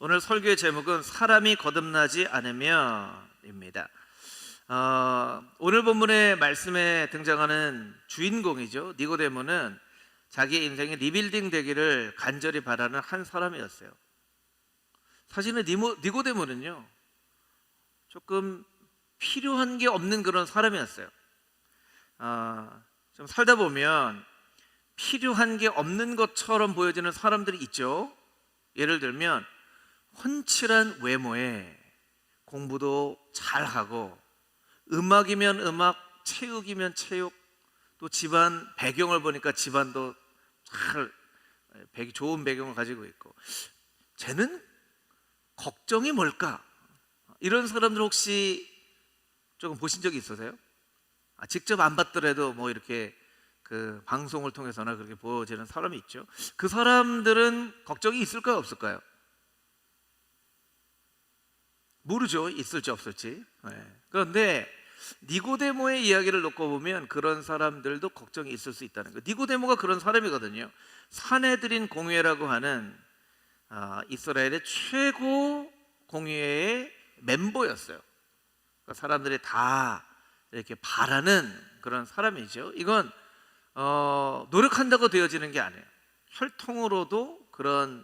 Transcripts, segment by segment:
오늘 설교의 제목은 사람이 거듭나지 않으며입니다. 오늘 본문의 말씀에 등장하는 주인공이죠. 니고데모는 자기의 인생이 리빌딩 되기를 간절히 바라는 한 사람이었어요. 사실은 니고데모는요, 조금 필요한 게 없는 그런 사람이었어요. 좀 살다 보면 필요한 게 없는 것처럼 보여지는 사람들이 있죠. 예를 들면 훤칠한 외모에 공부도 잘하고, 음악이면 음악, 체육이면 체육, 또 집안 배경을 보니까 집안도 잘 좋은 배경을 가지고 있고, 쟤는 걱정이 뭘까? 이런 사람들 혹시 조금 보신 적이 있으세요? 직접 안 봤더라도 뭐 이렇게 그 방송을 통해서나 그렇게 보여지는 사람이 있죠. 그 사람들은 걱정이 있을까요, 없을까요? 모르죠. 있을지 없을지. 그런데 니고데모의 이야기를 놓고 보면 그런 사람들도 걱정이 있을 수 있다는 거예요. 니고데모가 그런 사람이거든요. 산헤드린 공회라고 하는 이스라엘의 최고 공회의 멤버였어요. 그러니까 사람들이 다 이렇게 바라는 그런 사람이죠. 이건 노력한다고 되어지는 게 아니에요. 혈통으로도 그런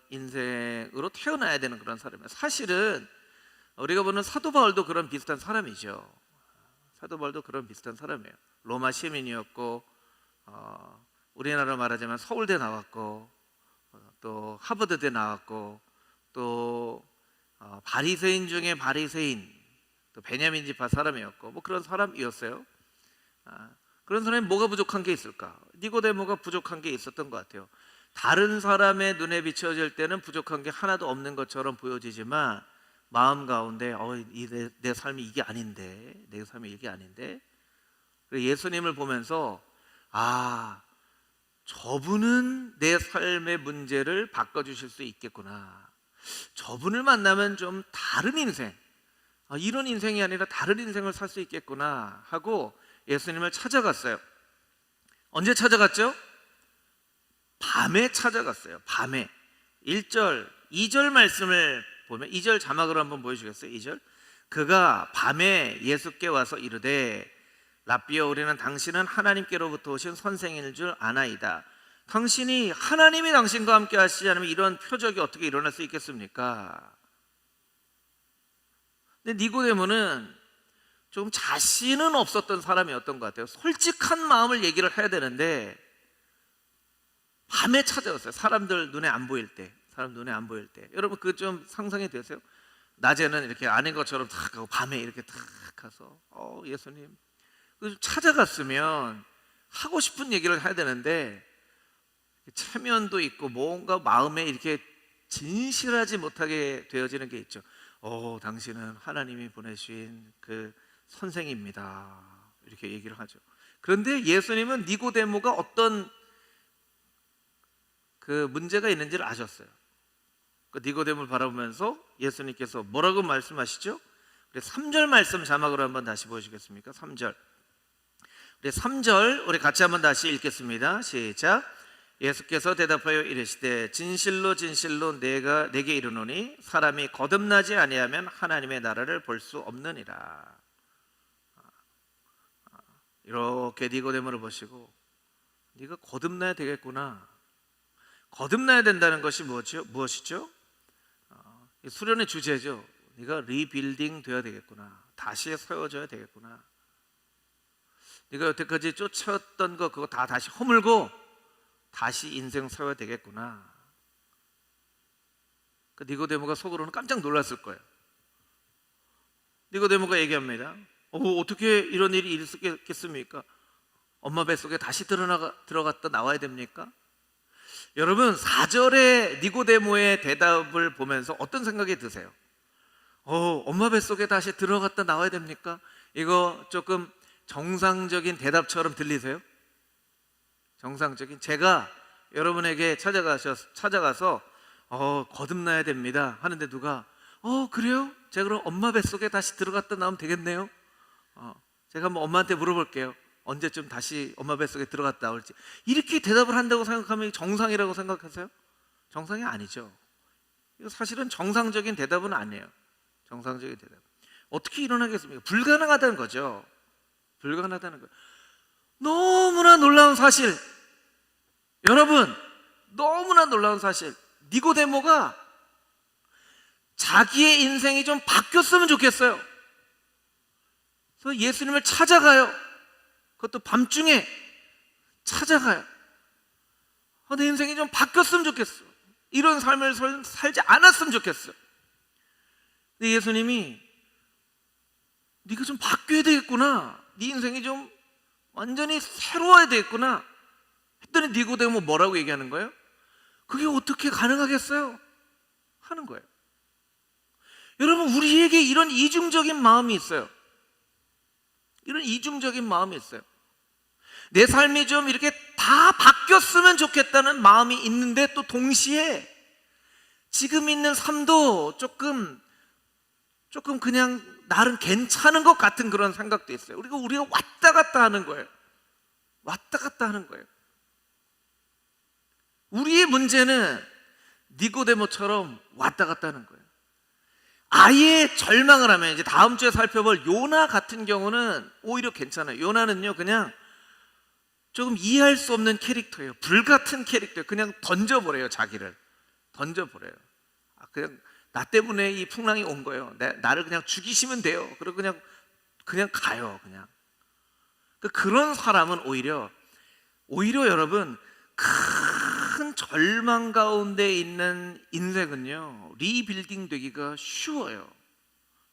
인생으로 태어나야 되는 그런 사람이에요. 사실은 우리가 보는 사도 바울도 그런 비슷한 사람이죠. 사도 바울도 그런 비슷한 사람이에요. 로마 시민이었고, 우리나라로 말하자면 서울대 나왔고, 또 하버드대 나왔고, 또 바리새인 중에 바리새인, 또 베냐민 지파 사람이었고, 뭐 그런 사람이었어요. 그런 사람이 뭐가 부족한 게 있을까? 니고데모가 부족한 게 있었던 것 같아요. 다른 사람의 눈에 비춰질 때는 부족한 게 하나도 없는 것처럼 보여지지만 마음 가운데 내 삶이 이게 아닌데, 내 삶이 이게 아닌데, 예수님을 보면서 저분은 내 삶의 문제를 바꿔주실 수 있겠구나, 저분을 만나면 좀 다른 인생, 이런 인생이 아니라 다른 인생을 살 수 있겠구나 하고 예수님을 찾아갔어요. 언제 찾아갔죠? 밤에 찾아갔어요. 밤에. 1절, 2절 말씀을 보면, 2절 자막으로 한번 보여주겠어요? 2절. 그가 밤에 예수께 와서 이르되, 랍비여, 우리는 당신은 하나님께로부터 오신 선생인 줄 아나이다. 당신이 하나님이 당신과 함께 하시지 않으면 이런 표적이 어떻게 일어날 수 있겠습니까? 근데 니고데모는 좀 자신은 없었던 사람이었던 것 같아요. 솔직한 마음을 얘기를 해야 되는데 밤에 찾아왔어요. 사람들 눈에 안 보일 때. 여러분 그 좀 상상이 되세요? 낮에는 이렇게 아닌 것처럼 탁 하고 밤에 이렇게 탁 가서 예수님, 찾아갔으면 하고 싶은 얘기를 해야 되는데 체면도 있고 뭔가 마음에 이렇게 진실하지 못하게 되어지는 게 있죠. 당신은 하나님이 보내신 그 선생입니다, 이렇게 얘기를 하죠. 그런데 예수님은 니고데모가 어떤 그 문제가 있는지를 아셨어요. 그 니고데모를 바라보면서 예수님께서 뭐라고 말씀하시죠? 우리 3절 말씀 자막으로 한번 다시 보여주겠습니까? 3절. 우리 3절 우리 같이 한번 다시 읽겠습니다. 시작. 예수께서 대답하여 이르시되, 진실로 진실로 내가 내게 이르노니 사람이 거듭나지 아니하면 하나님의 나라를 볼 수 없느니라. 이렇게 니고데모를 보시고, 네가 거듭나야 되겠구나. 거듭나야 된다는 것이 무엇이죠? 수련의 주제죠. 네가 리빌딩 되어야 되겠구나. 다시 세워져야 되겠구나. 네가 여태까지 쫓았던 거 그거 다시 허물고 다시 인생 세워야 되겠구나. 그 니고데모가 속으로는 깜짝 놀랐을 거예요. 니고데모가 얘기합니다. 어떻게 이런 일이 있겠습니까? 엄마 뱃속에 다시 들어갔다 나와야 됩니까? 여러분, 4절의 니고데모의 대답을 보면서 어떤 생각이 드세요? 엄마 뱃속에 다시 들어갔다 나와야 됩니까? 이거 조금 정상적인 대답처럼 들리세요? 정상적인, 제가 여러분에게 찾아가서 거듭나야 됩니다 하는데 누가 그래요? 제가 그럼 엄마 뱃속에 다시 들어갔다 나오면 되겠네요. 제가 한번 엄마한테 물어볼게요. 언제쯤 다시 엄마 뱃속에 들어갔다 올지. 이렇게 대답을 한다고 생각하면 정상이라고 생각하세요? 정상이 아니죠. 이거 사실은 정상적인 대답은 아니에요. 정상적인 대답. 어떻게 일어나겠습니까? 불가능하다는 거죠. 불가능하다는 거예요. 너무나 놀라운 사실. 여러분, 너무나 놀라운 사실. 니고데모가 자기의 인생이 좀 바뀌었으면 좋겠어요. 그래서 예수님을 찾아가요. 그것도 밤중에 찾아가요. 내 인생이 좀 바뀌었으면 좋겠어. 이런 삶을 살지 않았으면 좋겠어. 근데 예수님이 네가 좀 바뀌어야 되겠구나. 네 인생이 좀 완전히 새로워야 되겠구나 했더니 니고데모 뭐라고 얘기하는 거예요? 그게 어떻게 가능하겠어요? 하는 거예요. 여러분, 우리에게 이런 이중적인 마음이 있어요. 이런 이중적인 마음이 있어요. 내 삶이 좀 이렇게 다 바뀌었으면 좋겠다는 마음이 있는데 또 동시에 지금 있는 삶도 조금 그냥 나름 괜찮은 것 같은 그런 생각도 있어요. 우리가 왔다 갔다 하는 거예요. 왔다 갔다 하는 거예요. 우리의 문제는 니고데모처럼 왔다 갔다 하는 거예요. 아예 절망을 하면, 이제 다음 주에 살펴볼 요나 같은 경우는 오히려 괜찮아요. 요나는요, 그냥 조금 이해할 수 없는 캐릭터예요. 불같은 캐릭터예요. 그냥 던져버려요. 자기를 던져버려요. 그냥 나 때문에 이 풍랑이 온 거예요. 나를 그냥 죽이시면 돼요. 그리고 그냥 가요. 그런 사람은 오히려 여러분, 큰 절망 가운데 있는 인생은요, 리빌딩 되기가 쉬워요.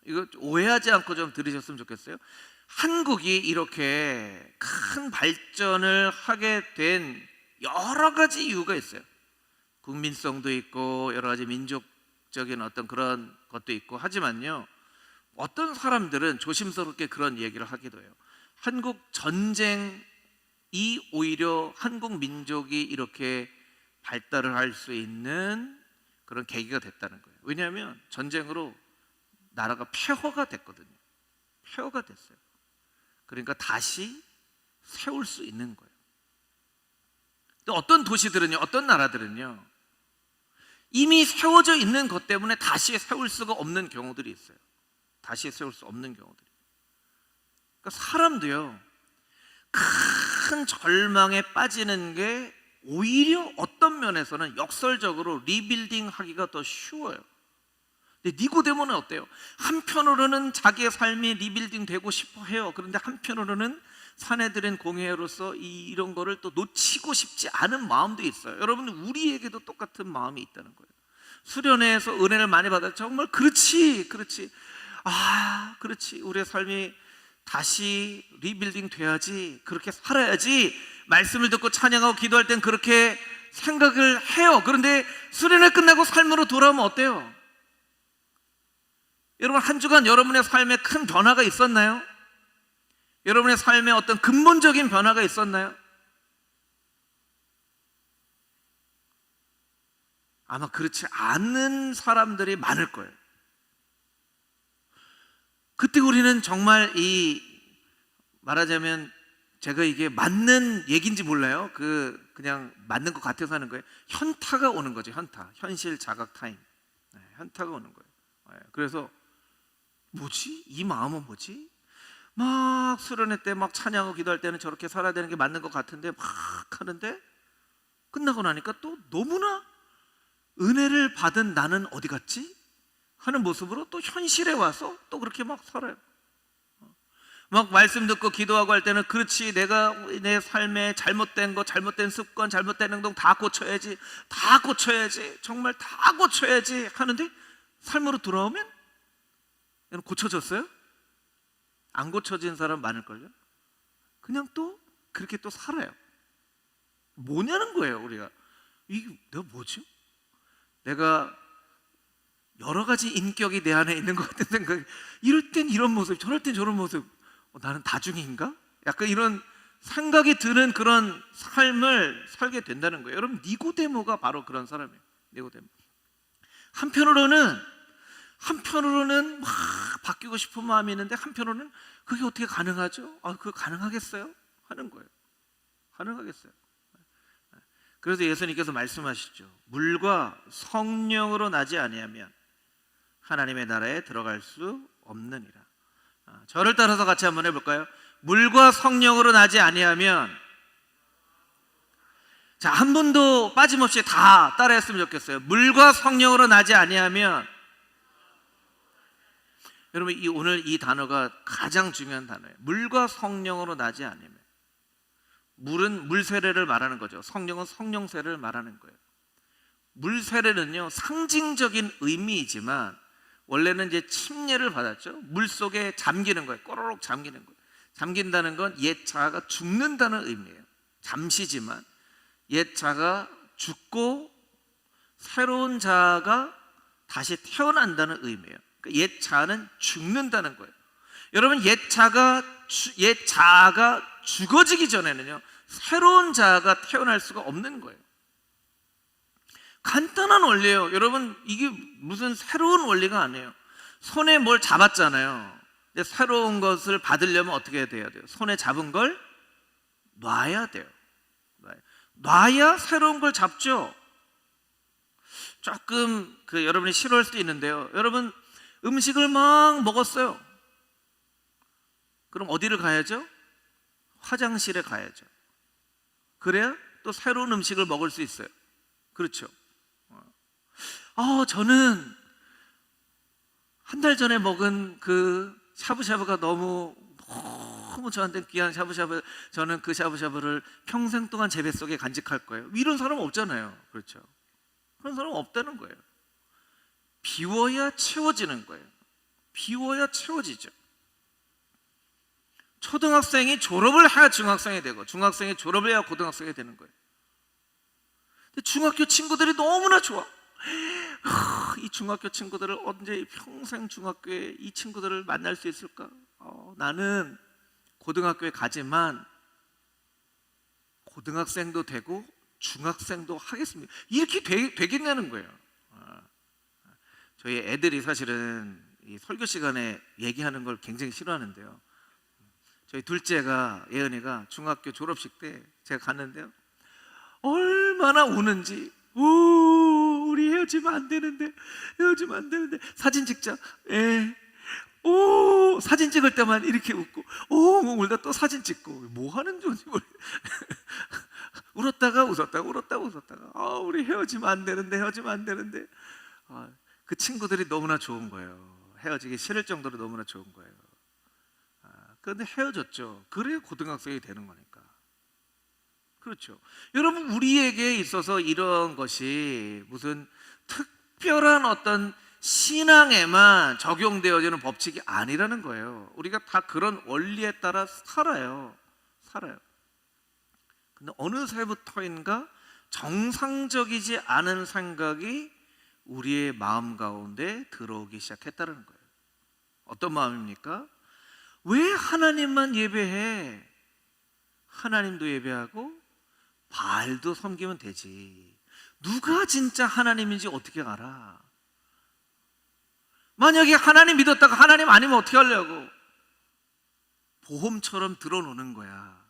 이거 오해하지 않고 좀 들으셨으면 좋겠어요. 한국이 이렇게 큰 발전을 하게 된 여러 가지 이유가 있어요. 국민성도 있고 여러 가지 민족적인 어떤 그런 것도 있고 하지만요, 어떤 사람들은 조심스럽게 그런 얘기를 하기도 해요. 한국 전쟁이 오히려 한국 민족이 이렇게 발달을 할 수 있는 그런 계기가 됐다는 거예요. 왜냐하면 전쟁으로 나라가 폐허가 됐거든요. 폐허가 됐어요. 그러니까 다시 세울 수 있는 거예요. 또 어떤 도시들은요, 어떤 나라들은요, 이미 세워져 있는 것 때문에 다시 세울 수가 없는 경우들이 있어요. 다시 세울 수 없는 경우들이. 그러니까 사람도요, 큰 절망에 빠지는 게 오히려 어떤 면에서는 역설적으로 리빌딩 하기가 더 쉬워요. 근데 니고데모는 어때요? 한편으로는 자기의 삶이 리빌딩 되고 싶어 해요. 그런데 한편으로는 사내들인 공회로서 이런 거를 또 놓치고 싶지 않은 마음도 있어요. 여러분, 우리에게도 똑같은 마음이 있다는 거예요. 수련회에서 은혜를 많이 받아 정말 그렇지 그렇지 우리의 삶이 다시 리빌딩 돼야지, 그렇게 살아야지, 말씀을 듣고 찬양하고 기도할 땐 그렇게 생각을 해요. 그런데 수련회 끝나고 삶으로 돌아오면 어때요? 여러분, 한 주간 여러분의 삶에 큰 변화가 있었나요? 여러분의 삶에 어떤 근본적인 변화가 있었나요? 아마 그렇지 않은 사람들이 많을 거예요. 그때 우리는 정말 말하자면 제가 이게 맞는 얘기인지 몰라요. 그냥 맞는 것 같아서 하는 거예요. 현타가 오는 거죠. 현실 자각 타임. 현타가 오는 거예요. 그래서 뭐지? 이 마음은 뭐지? 막 수련회 때 막 찬양하고 기도할 때는 저렇게 살아야 되는 게 맞는 것 같은데 막 하는데 끝나고 나니까 또 너무나 은혜를 받은 나는 어디 갔지? 하는 모습으로 또 현실에 와서 또 그렇게 막 살아요. 막 말씀 듣고 기도하고 할 때는 그렇지, 내가 내 삶에 잘못된 거, 잘못된 습관, 잘못된 행동 다 고쳐야지, 정말 다 고쳐야지 하는데 삶으로 돌아오면 여러분, 고쳐졌어요? 안 고쳐진 사람 많을걸요? 그냥 또 그렇게 또 살아요. 뭐냐는 거예요. 우리가 이게 내가 뭐지? 내가 여러 가지 인격이 내 안에 있는 것 같은 생각이, 이럴 땐 이런 모습, 저럴 땐 저런 모습, 나는 다중인가? 약간 이런 생각이 드는 그런 삶을 살게 된다는 거예요. 여러분, 니고데모가 바로 그런 사람이에요. 니고데모. 한편으로는 막 바뀌고 싶은 마음이 있는데 한편으로는 그게 어떻게 가능하죠? 그거 가능하겠어요? 하는 거예요. 가능하겠어요? 그래서 예수님께서 말씀하시죠. 물과 성령으로 나지 아니하면 하나님의 나라에 들어갈 수 없느니라. 저를 따라서 같이 한번 해볼까요? 물과 성령으로 나지 아니하면, 자, 한 분도 빠짐없이 다 따라했으면 좋겠어요. 물과 성령으로 나지 아니하면. 여러분, 오늘 이 단어가 가장 중요한 단어예요. 물과 성령으로 나지 않으면. 물은 물 세례를 말하는 거죠. 성령은 성령 세례를 말하는 거예요. 물 세례는요, 상징적인 의미이지만 원래는 이제 침례를 받았죠. 물 속에 잠기는 거예요. 꼬르륵 잠기는 거예요. 잠긴다는 건 옛 자아가 죽는다는 의미예요. 잠시지만 옛 자아가 죽고 새로운 자아가 다시 태어난다는 의미예요. 그러니까 옛 자아는 죽는다는 거예요. 여러분, 옛 자아가 죽어지기 전에는요, 새로운 자아가 태어날 수가 없는 거예요. 간단한 원리예요. 여러분, 이게 무슨 새로운 원리가 아니에요. 손에 뭘 잡았잖아요. 근데 새로운 것을 받으려면 어떻게 돼야 돼요? 손에 잡은 걸 놔야 돼요. 놔야 새로운 걸 잡죠. 조금 여러분이 싫어할 수도 있는데요. 여러분, 음식을 막 먹었어요. 그럼 어디를 가야죠? 화장실에 가야죠. 그래야 또 새로운 음식을 먹을 수 있어요. 그렇죠? 저는 한 달 전에 먹은 그 샤브샤브가 너무 저한테 귀한 샤브샤브, 저는 그 샤브샤브를 평생 동안 제 뱃속에 간직할 거예요. 이런 사람 없잖아요. 그렇죠? 그런 사람 없다는 거예요. 비워야 채워지는 거예요. 비워야 채워지죠. 초등학생이 졸업을 해야 중학생이 되고, 중학생이 졸업을 해야 고등학생이 되는 거예요. 근데 중학교 친구들이 너무나 좋아. 이 중학교 친구들을 언제 평생 중학교에 이 친구들을 만날 수 있을까? 나는 고등학교에 가지만 고등학생도 되고 중학생도 하겠습니다. 이렇게 되겠냐는 거예요. 저희 애들이 사실은 이 설교 시간에 얘기하는 걸 굉장히 싫어하는데요. 저희 둘째가, 예은이가 중학교 졸업식 때 제가 갔는데요, 얼마나 우는지. 우리 헤어지면 안 되는데, 헤어지면 안 되는데, 사진 찍자. 사진 찍을 때만 이렇게 웃고, 울다 또 사진 찍고, 뭐 하는 건지 모르겠어요. 울었다가 웃었다가, 울었다가 웃었다가, 우리 헤어지면 안 되는데, 헤어지면 안 되는데. 그 친구들이 너무나 좋은 거예요. 헤어지기 싫을 정도로 너무나 좋은 거예요. 그런데 헤어졌죠. 그래야 고등학생이 되는 거니까. 그렇죠. 여러분, 우리에게 있어서 이런 것이 무슨 특별한 어떤 신앙에만 적용되어지는 법칙이 아니라는 거예요. 우리가 다 그런 원리에 따라 살아요. 근데 어느새부터인가 정상적이지 않은 생각이 우리의 마음 가운데 들어오기 시작했다는 거예요. 어떤 마음입니까? 왜 하나님만 예배해? 하나님도 예배하고 바알도 섬기면 되지. 누가 진짜 하나님인지 어떻게 알아? 만약에 하나님 믿었다가 하나님 아니면 어떻게 하려고? 보험처럼 들어놓는 거야.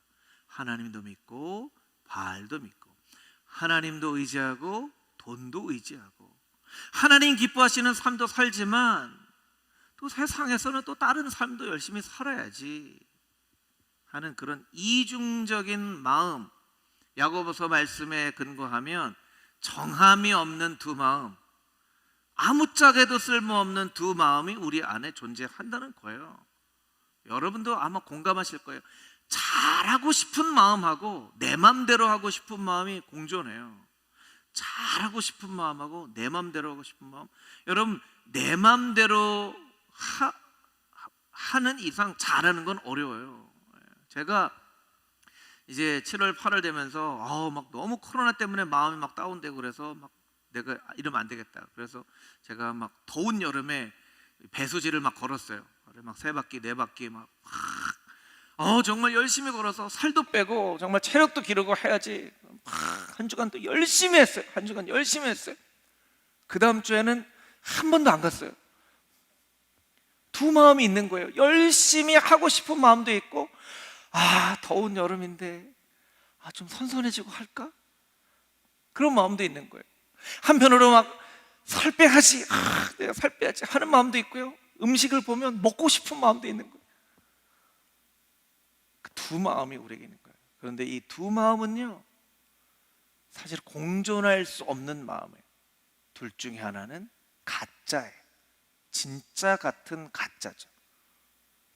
하나님도 믿고 바알도 믿고, 하나님도 의지하고 돈도 의지하고, 하나님 기뻐하시는 삶도 살지만 또 세상에서는 또 다른 삶도 열심히 살아야지 하는 그런 이중적인 마음, 야고보서 말씀에 근거하면 정함이 없는 두 마음, 아무짝에도 쓸모없는 두 마음이 우리 안에 존재한다는 거예요. 여러분도 아마 공감하실 거예요. 잘하고 싶은 마음하고 내 맘대로 하고 싶은 마음이 공존해요. 잘하고 싶은 마음하고 내 맘대로 하고 싶은 마음. 여러분, 내 맘대로 하는 이상 잘하는 건 어려워요. 제가 이제 7월 8월 되면서 막 너무 코로나 때문에 마음이 막 다운되고, 그래서 막 내가 이러면 안 되겠다. 그래서 제가 막 더운 여름에 배수지를 막 걸었어요. 막 3바퀴 4바퀴 막 정말 열심히 걸어서 살도 빼고 정말 체력도 기르고 해야지. 한 주간 또 열심히 했어요. 한 주간 열심히 했어요. 그 다음 주에는 한 번도 안 갔어요. 두 마음이 있는 거예요. 열심히 하고 싶은 마음도 있고, 더운 여름인데 좀 선선해지고 할까? 그런 마음도 있는 거예요. 한편으로 막 살 빼야지, 내가 살 빼야지 하는 마음도 있고요. 음식을 보면 먹고 싶은 마음도 있는 거예요. 그 두 마음이 우리에게 있는 거예요. 그런데 이 두 마음은요, 사실 공존할 수 없는 마음이에요. 둘 중에 하나는 가짜예요. 진짜 같은 가짜죠.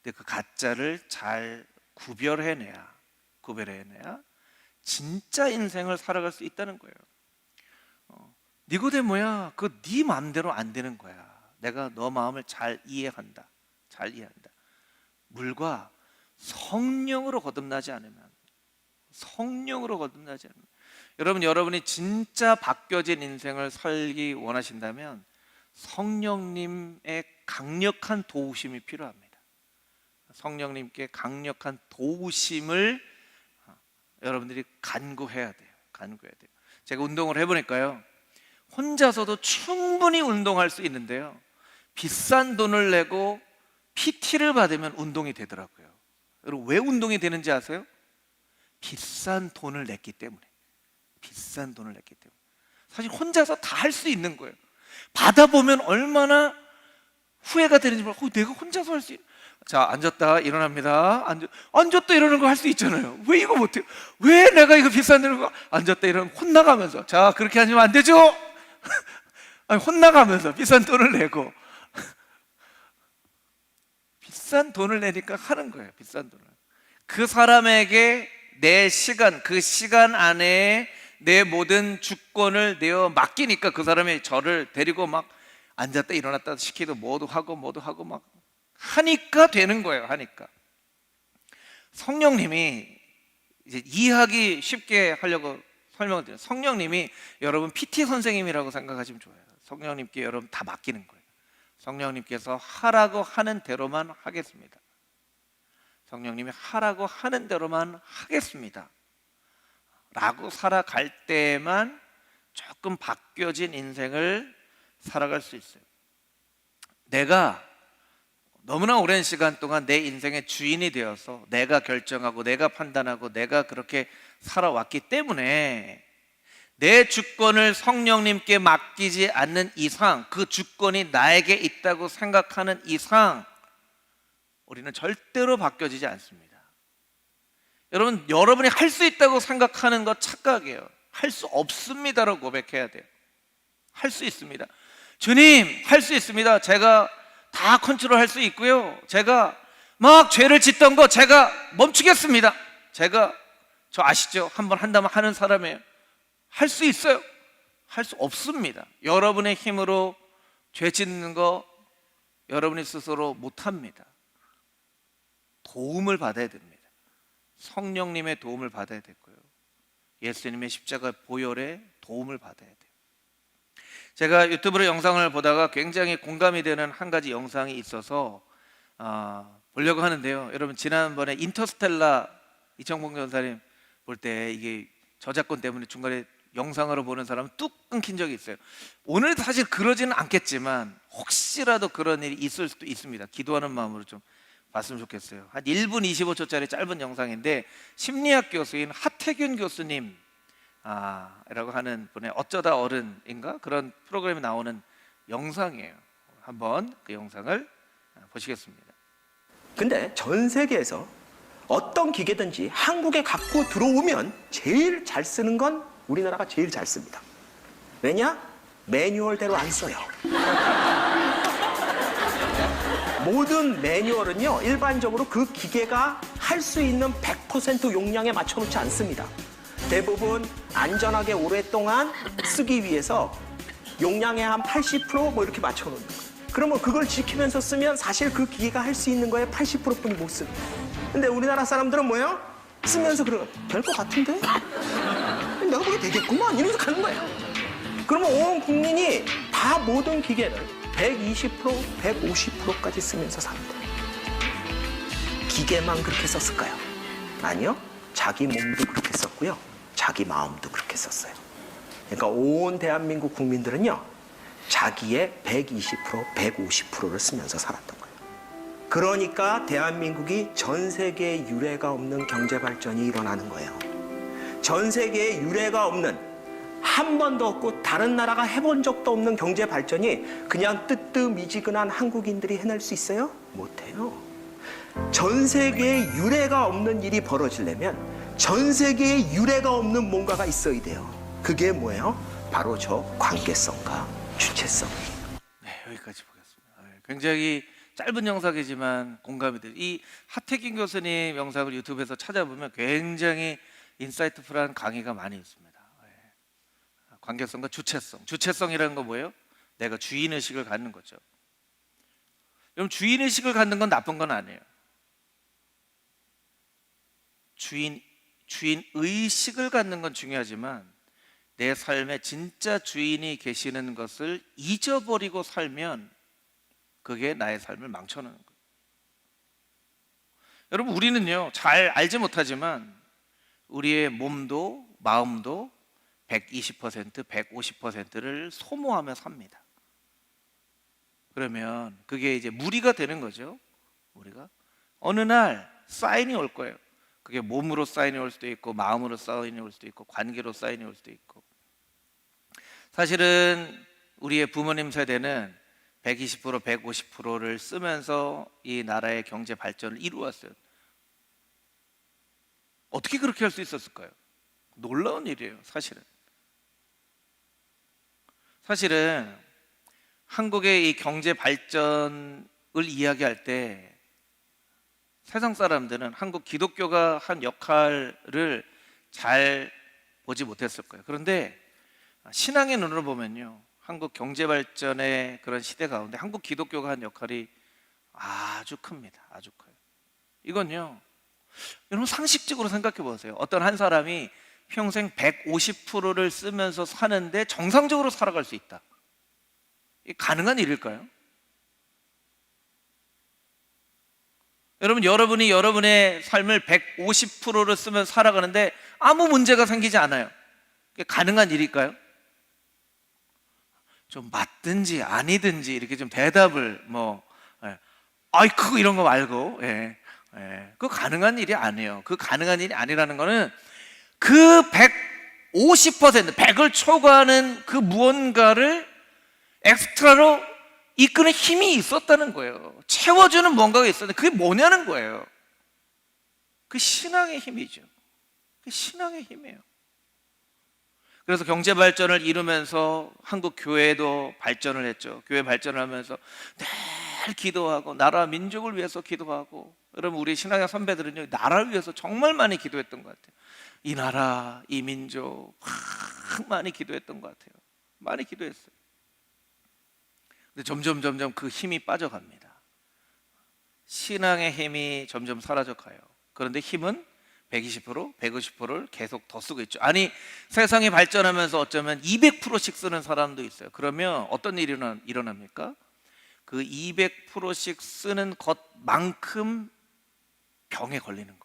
근데 그 가짜를 잘 구별해내야 진짜 인생을 살아갈 수 있다는 거예요. 니고데모야, 그 네 마음대로 안 되는 거야. 내가 너 마음을 잘 이해한다. 물과 성령으로 거듭나지 않으면, 여러분이 진짜 바뀌어진 인생을 살기 원하신다면 성령님의 강력한 도우심이 필요합니다. 성령님께 강력한 도우심을 여러분들이 간구해야 돼요. 제가 운동을 해보니까요, 혼자서도 충분히 운동할 수 있는데요, 비싼 돈을 내고 PT를 받으면 운동이 되더라고요. 여러분, 왜 운동이 되는지 아세요? 비싼 돈을 냈기 때문에. 사실 혼자서 다 할 수 있는 거예요. 받아보면 얼마나 후회가 되는지 몰라요. 내가 혼자서 할 수 있는. 자, 앉았다 일어납니다. 앉았다 일어나는 거 할 수 있잖아요. 왜 이거 못해요? 왜 내가 이거 비싼 돈을 앉았다 일어나면 혼나가면서, 자, 그렇게 하시면 안 되죠. 아니, 혼나가면서 비싼 돈을 내고 비싼 돈을 내니까 하는 거예요. 비싼 돈을. 그 사람에게 내 시간, 그 시간 안에 내 모든 주권을 내어 맡기니까 그 사람이 저를 데리고 막 앉았다 일어났다 시키도 뭐도 하고 막 하니까 되는 거예요. 성령님이 이제 이해하기 쉽게 하려고 설명을 드려요. 성령님이 여러분 PT 선생님이라고 생각하시면 좋아요. 성령님께 여러분 다 맡기는 거예요. 성령님께서 하라고 하는 대로만 하겠습니다. 성령님이 하라고 하는 대로만 하겠습니다 라고 살아갈 때만 조금 바뀌어진 인생을 살아갈 수 있어요. 내가 너무나 오랜 시간 동안 내 인생의 주인이 되어서 내가 결정하고 내가 판단하고 내가 그렇게 살아왔기 때문에 내 주권을 성령님께 맡기지 않는 이상, 그 주권이 나에게 있다고 생각하는 이상 우리는 절대로 바뀌어지지 않습니다. 여러분이 할 수 있다고 생각하는 거 착각이에요. 할 수 없습니다라고 고백해야 돼요. 할 수 있습니다. 주님, 할 수 있습니다. 제가 다 컨트롤할 수 있고요, 제가 막 죄를 짓던 거 제가 멈추겠습니다. 제가 저 아시죠? 한번 한다면 하는 사람이에요. 할 수 있어요? 할 수 없습니다. 여러분의 힘으로 죄 짓는 거 여러분이 스스로 못합니다. 도움을 받아야 됩니다. 성령님의 도움을 받아야 되고요, 예수님의 십자가 보혈의 도움을 받아야 돼요. 제가 유튜브로 영상을 보다가 굉장히 공감이 되는 한 가지 영상이 있어서 보려고 하는데요. 여러분, 지난번에 인터스텔라 이청봉 전사님 볼 때 이게 저작권 때문에 중간에 영상으로 보는 사람은 뚝 끊긴 적이 있어요. 오늘 사실 그러지는 않겠지만 혹시라도 그런 일이 있을 수도 있습니다. 기도하는 마음으로 좀 봤으면 좋겠어요. 한 1분 25초짜리 짧은 영상인데 심리학 교수인 하태균 교수님 라고 하는 분의 어쩌다 어른인가 그런 프로그램에 나오는 영상이에요. 한번 그 영상을 보시겠습니다. 근데 전 세계에서 어떤 기계든지 한국에 갖고 들어오면 제일 잘 쓰는 건 우리나라가 제일 잘 씁니다. 왜냐? 매뉴얼대로 안 써요. 모든 매뉴얼은요, 일반적으로 그 기계가 할 수 있는 100% 용량에 맞춰놓지 않습니다. 대부분 안전하게 오랫동안 쓰기 위해서 용량의 한 80% 뭐 이렇게 맞춰놓는 거예요. 그러면 그걸 지키면서 쓰면 사실 그 기계가 할 수 있는 거에 80%뿐이 못 씁니다. 근데 우리나라 사람들은 뭐예요? 쓰면서 될 것 같은데? 내가 보기에 되겠구만 이러면서 가는 거예요. 그러면 온 국민이 다 모든 기계를 120%, 150%까지 쓰면서 삽니다. 기계만 그렇게 썼을까요? 아니요. 자기 몸도 그렇게 썼고요, 자기 마음도 그렇게 썼어요. 그러니까 온 대한민국 국민들은요, 자기의 120%, 150%를 쓰면서 살았던 거예요. 그러니까 대한민국이 전 세계에 유례가 없는 경제 발전이 일어나는 거예요. 전 세계에 유례가 없는 한 번도 없고 다른 나라가 해본 적도 없는 경제 발전이 그냥 뜨뜻미지근한 한국인들이 해낼 수 있어요? 못해요. 전 세계에 유례가 없는 일이 벌어지려면 전 세계에 유례가 없는 뭔가가 있어야 돼요. 그게 뭐예요? 바로 저 관계성과 주체성이에요. 네, 여기까지 보겠습니다. 굉장히 짧은 영상이지만 공감이 돼요. 이 하태경 교수님 영상을 유튜브에서 찾아보면 굉장히 인사이트풀한 강의가 많이 있습니다. 관계성과 주체성. 주체성이라는 건 뭐예요? 내가 주인의식을 갖는 거죠. 여러분, 주인의식을 갖는 건 나쁜 건 아니에요. 주인의식을 갖는 건 중요하지만 내 삶에 진짜 주인이 계시는 것을 잊어버리고 살면 그게 나의 삶을 망쳐놓는 거예요. 여러분, 우리는요, 잘 알지 못하지만 우리의 몸도 마음도 120%, 150%를 소모하며 삽니다. 그러면 그게 이제 무리가 되는 거죠. 우리가 어느 날 사인이 올 거예요. 그게 몸으로 사인이 올 수도 있고 마음으로 사인이 올 수도 있고 관계로 사인이 올 수도 있고. 사실은 우리의 부모님 세대는 120%, 150%를 쓰면서 이 나라의 경제 발전을 이루었어요. 어떻게 그렇게 할 수 있었을까요? 놀라운 일이에요, 사실은. 사실은 한국의 이 경제 발전을 이야기할 때 세상 사람들은 한국 기독교가 한 역할을 잘 보지 못했을 거예요. 그런데 신앙의 눈으로 보면요, 한국 경제 발전의 그런 시대 가운데 한국 기독교가 한 역할이 아주 큽니다. 아주 커요. 이건요, 여러분 상식적으로 생각해 보세요. 어떤 한 사람이 평생 150%를 쓰면서 사는데 정상적으로 살아갈 수 있다. 이게 가능한 일일까요? 여러분이 여러분의 삶을 150%를 쓰면서 살아가는데 아무 문제가 생기지 않아요. 이게 가능한 일일까요? 좀 맞든지 아니든지 이렇게 좀 대답을 아이쿠 이런 거 말고, 그거 가능한 일이 아니에요. 그 가능한 일이 아니라는 거는 그 150%, 100을 초과하는 그 무언가를 엑스트라로 이끄는 힘이 있었다는 거예요. 채워주는 뭔가가 있었는데 그게 뭐냐는 거예요. 그 신앙의 힘이죠. 그 신앙의 힘이에요. 그래서 경제 발전을 이루면서 한국 교회도 발전을 했죠. 교회 발전을 하면서 늘 기도하고 나라 민족을 위해서 기도하고, 여러분 우리 신앙의 선배들은요, 나라를 위해서 정말 많이 기도했던 것 같아요. 이 나라, 이 민족 많이 기도했던 것 같아요. 많이 기도했어요. 근데 점점 그 힘이 빠져갑니다. 신앙의 힘이 점점 사라져가요. 그런데 힘은 120%, 150%를 계속 더 쓰고 있죠. 아니, 세상이 발전하면서 어쩌면 200%씩 쓰는 사람도 있어요. 그러면 어떤 일이 일어납니까? 그 200%씩 쓰는 것만큼 병에 걸리는 거예요.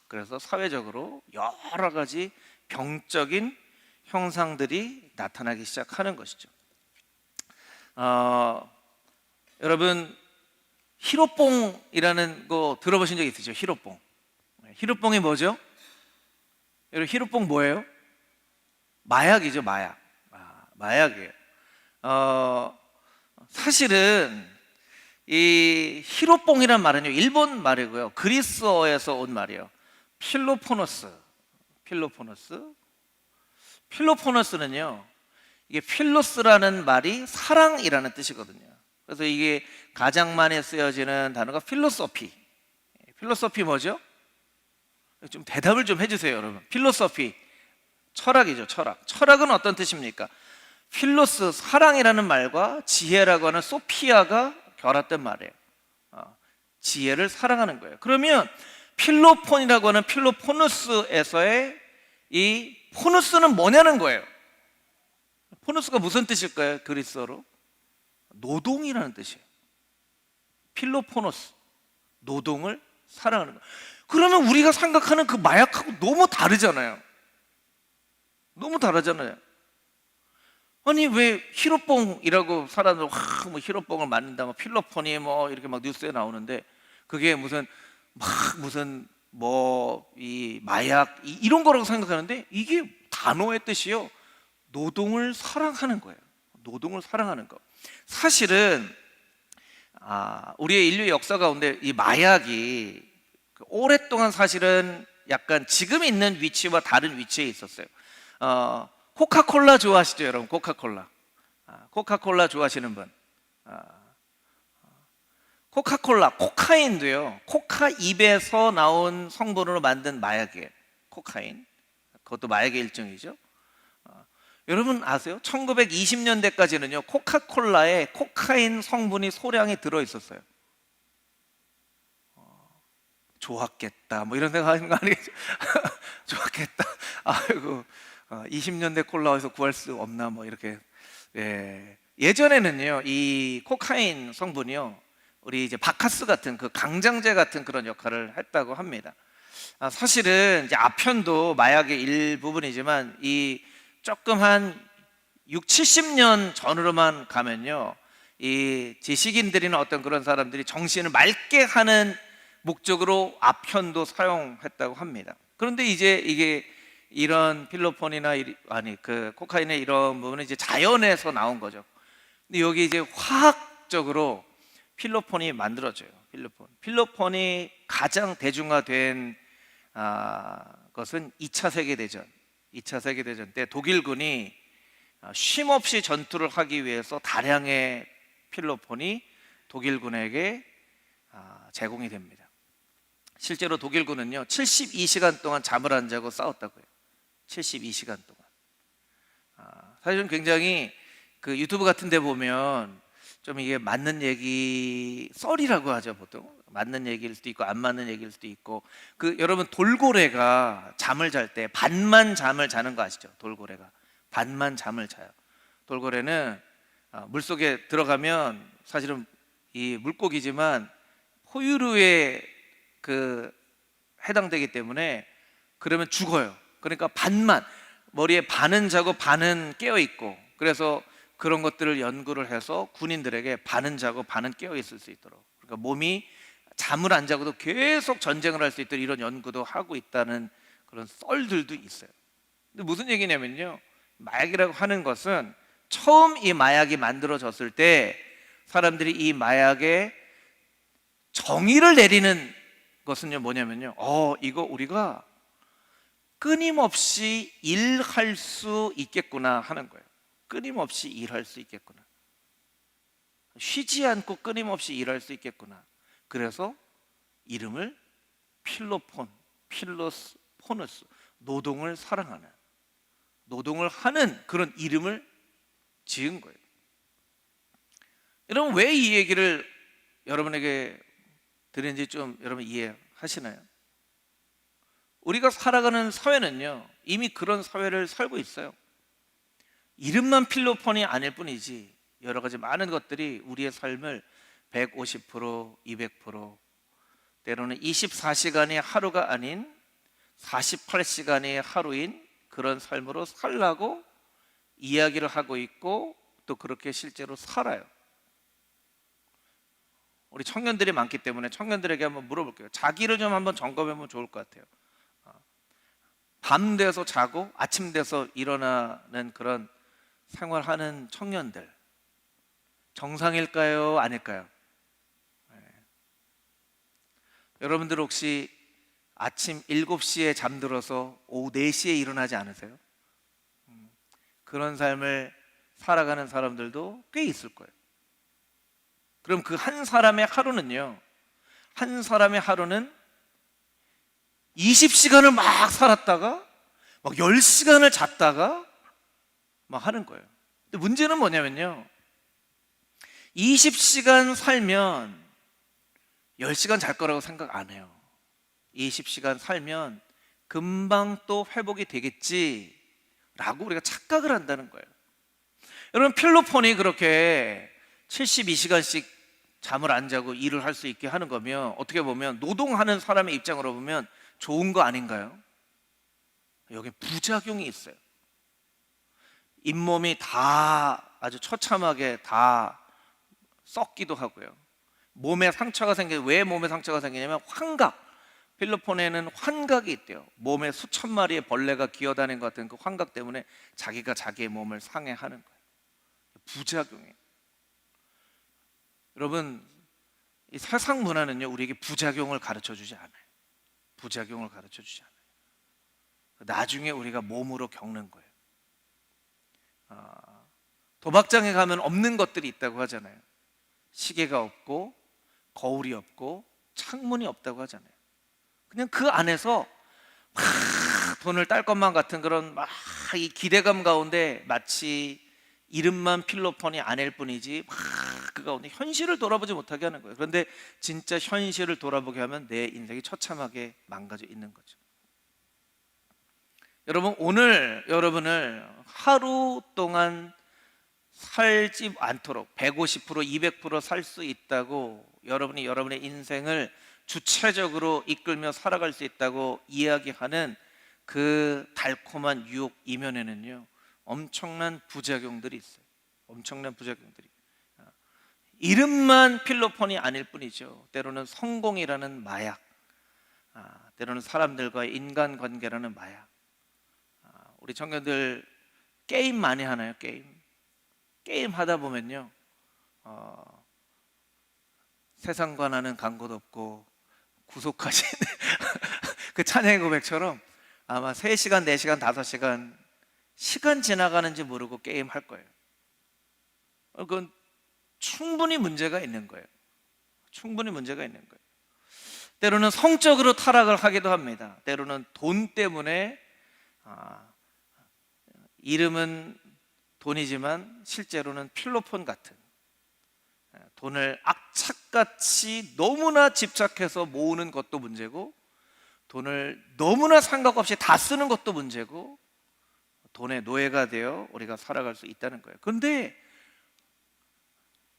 그래서 사회적으로 여러 가지 병적인 형상들이 나타나기 시작하는 것이죠. 여러분, 히로뽕이라는 거 들어보신 적 있으시죠? 히로뽕. 히로뽕이 뭐죠? 여러분, 히로뽕 뭐예요? 마약이죠, 마약. 마약이에요. 사실은 이 히로뽕이란 말은요, 일본 말이고요, 그리스어에서 온 말이에요. 필로포너스는요, 이게 필로스라는 말이 사랑이라는 뜻이거든요. 그래서 이게 가장 많이 쓰여지는 단어가 필로소피. 필로소피 뭐죠? 좀 대답을 좀 해주세요, 여러분. 필로소피, 철학이죠, 철학. 철학은 어떤 뜻입니까? 필로스, 사랑이라는 말과 지혜라고 하는 소피아가 결합된 말이에요. 지혜를 사랑하는 거예요. 그러면 필로폰이라고 하는 필로포누스에서의 이 포누스는 뭐냐는 거예요. 포누스가 무슨 뜻일까요? 그리스어로 노동이라는 뜻이에요. 필로포누스, 노동을 사랑하는 거예요. 그러면 우리가 생각하는 그 마약하고 너무 다르잖아요. 너무 다르잖아요. 아니, 왜 히로뽕이라고 사람들 뭐 히로뽕을 맞는다, 필로폰이 이렇게 막 뉴스에 나오는데 그게 무슨 이 마약 이런 거라고 생각하는데 이게 단어의 뜻이요, 노동을 사랑하는 거예요. 노동을 사랑하는 거. 사실은 우리의 인류 역사 가운데 이 마약이 오랫동안 사실은 약간 지금 있는 위치와 다른 위치에 있었어요. 코카콜라 좋아하시죠, 여러분? 코카콜라 좋아하시는 분? 코카콜라, 코카인도요. 코카 잎에서 나온 성분으로 만든 마약이에요. 코카인. 그것도 마약의 일종이죠. 여러분 아세요? 1920년대까지는요, 코카콜라에 코카인 성분이 소량이 들어 있었어요. 좋았겠다, 뭐 이런 생각 하는 거 아니겠죠? 좋았겠다. 아이고, 20년대 콜라 어디서 구할 수 없나, 뭐 이렇게. 예전에는요, 이 코카인 성분이요, 우리 이제 바카스 같은 그 강장제 같은 그런 역할을 했다고 합니다. 사실은 이제 아편도 마약의 일부분이지만 이 조금 한 6, 70년 전으로만 가면요, 이 지식인들이나 어떤 그런 사람들이 정신을 맑게 하는 목적으로 아편도 사용했다고 합니다. 그런데 이제 이게 이런 필로폰이나 그 코카인의 이런 부분은 이제 자연에서 나온 거죠. 근데 여기 이제 화학적으로 필로폰이 만들어져요. 필로폰이 가장 대중화된 것은 2차 세계대전 때 독일군이 쉼없이 전투를 하기 위해서 다량의 필로폰이 독일군에게 제공이 됩니다. 실제로 독일군은요 72시간 동안 잠을 안 자고 싸웠다고요. 72시간 동안. 사실은 굉장히 그 유튜브 같은 데 보면 좀 이게 맞는 얘기, 썰이라고 하죠. 보통 맞는 얘기일 수도 있고 안 맞는 얘기일 수도 있고. 그 여러분 돌고래가 잠을 잘 때 반만 잠을 자는 거 아시죠? 돌고래가 반만 잠을 자요. 돌고래는 물속에 들어가면 사실은 이 물고기지만 포유류에 그 해당되기 때문에 그러면 죽어요. 그러니까 반만, 머리에 반은 자고 반은 깨어 있고, 그래서 그런 것들을 연구를 해서 군인들에게 반은 자고 반은 깨어 있을 수 있도록, 그러니까 몸이 잠을 안 자고도 계속 전쟁을 할 수 있도록 이런 연구도 하고 있다는 그런 썰들도 있어요. 근데 무슨 얘기냐면요, 마약이라고 하는 것은 처음 이 마약이 만들어졌을 때 사람들이 이 마약에 정의를 내리는 것은요 뭐냐면요, 이거 우리가 끊임없이 일할 수 있겠구나 하는 거예요. 끊임없이 일할 수 있겠구나, 쉬지 않고 끊임없이 일할 수 있겠구나. 그래서 이름을 필로포너스, 노동을 사랑하는, 노동을 하는 그런 이름을 지은 거예요. 여러분 왜 이 얘기를 여러분에게 드리는지 좀 여러분 이해하시나요? 우리가 살아가는 사회는요 이미 그런 사회를 살고 있어요. 이름만 필로폰이 아닐 뿐이지 여러 가지 많은 것들이 우리의 삶을 150%, 200%, 때로는 24시간이 하루가 아닌 48시간이 하루인 그런 삶으로 살라고 이야기를 하고 있고, 또 그렇게 실제로 살아요. 우리 청년들이 많기 때문에 청년들에게 한번 물어볼게요. 자기를 좀 한번 점검해 보면 좋을 것 같아요. 밤 돼서 자고 아침 돼서 일어나는 그런 생활하는 청년들, 정상일까요? 아닐까요? 여러분들 혹시 아침 7시에 잠들어서 오후 4시에 일어나지 않으세요? 그런 삶을 살아가는 사람들도 꽤 있을 거예요. 그럼 그 한 사람의 하루는요, 한 사람의 하루는 20시간을 막 살았다가 막 10시간을 잤다가 막 하는 거예요. 근데 문제는 뭐냐면요, 20시간 살면 10시간 잘 거라고 생각 안 해요. 20시간 살면 금방 또 회복이 되겠지 라고 우리가 착각을 한다는 거예요. 여러분 필로폰이 그렇게 72시간씩 잠을 안 자고 일을 할 수 있게 하는 거면 어떻게 보면 노동하는 사람의 입장으로 보면 좋은 거 아닌가요? 여기 부작용이 있어요. 잇몸이 다 아주 처참하게 다 썩기도 하고요. 몸에 상처가 생겨요. 왜 몸에 상처가 생기냐면 환각, 필로폰에는 환각이 있대요. 몸에 수천 마리의 벌레가 기어다니는 것 같은 그 환각 때문에 자기가 자기의 몸을 상해하는 거예요. 부작용이에요. 여러분, 이 세상 문화는요, 우리에게 부작용을 가르쳐 주지 않아요. 부작용을 가르쳐 주지 않아요. 나중에 우리가 몸으로 겪는 거예요. 도박장에 가면 없는 것들이 있다고 하잖아요. 시계가 없고 거울이 없고 창문이 없다고 하잖아요. 그냥 그 안에서 막 돈을 딸 것만 같은 그런 막 이 기대감 가운데 마치 이름만 필로폰이 아닐 뿐이지 막 그 가운데 현실을 돌아보지 못하게 하는 거예요. 그런데 진짜 현실을 돌아보게 하면 내 인생이 처참하게 망가져 있는 거죠. 여러분, 오늘 여러분을 하루 동안 살지 않도록 150%, 200% 살 수 있다고, 여러분이 여러분의 인생을 주체적으로 이끌며 살아갈 수 있다고 이야기하는 그 달콤한 유혹 이면에는요, 엄청난 부작용들이 있어요. 엄청난 부작용들이. 이름만 필로폰이 아닐 뿐이죠. 때로는 성공이라는 마약, 때로는 사람들과의 인간관계라는 마약. 우리 청년들 게임 많이 하나요? 게임 하다 보면요, 세상과 나는 광고도 없고 구속하신 그 찬양의 고백처럼 아마 3시간, 4시간, 5시간 시간 지나가는지 모르고 게임 할 거예요. 그건 충분히 문제가 있는 거예요. 충분히 문제가 있는 거예요. 때로는 성적으로 타락을 하기도 합니다. 때로는 돈 때문에, 이름은 돈이지만 실제로는 필로폰 같은, 돈을 악착같이 너무나 집착해서 모으는 것도 문제고, 돈을 너무나 생각 없이 다 쓰는 것도 문제고, 돈의 노예가 되어 우리가 살아갈 수 있다는 거예요. 그런데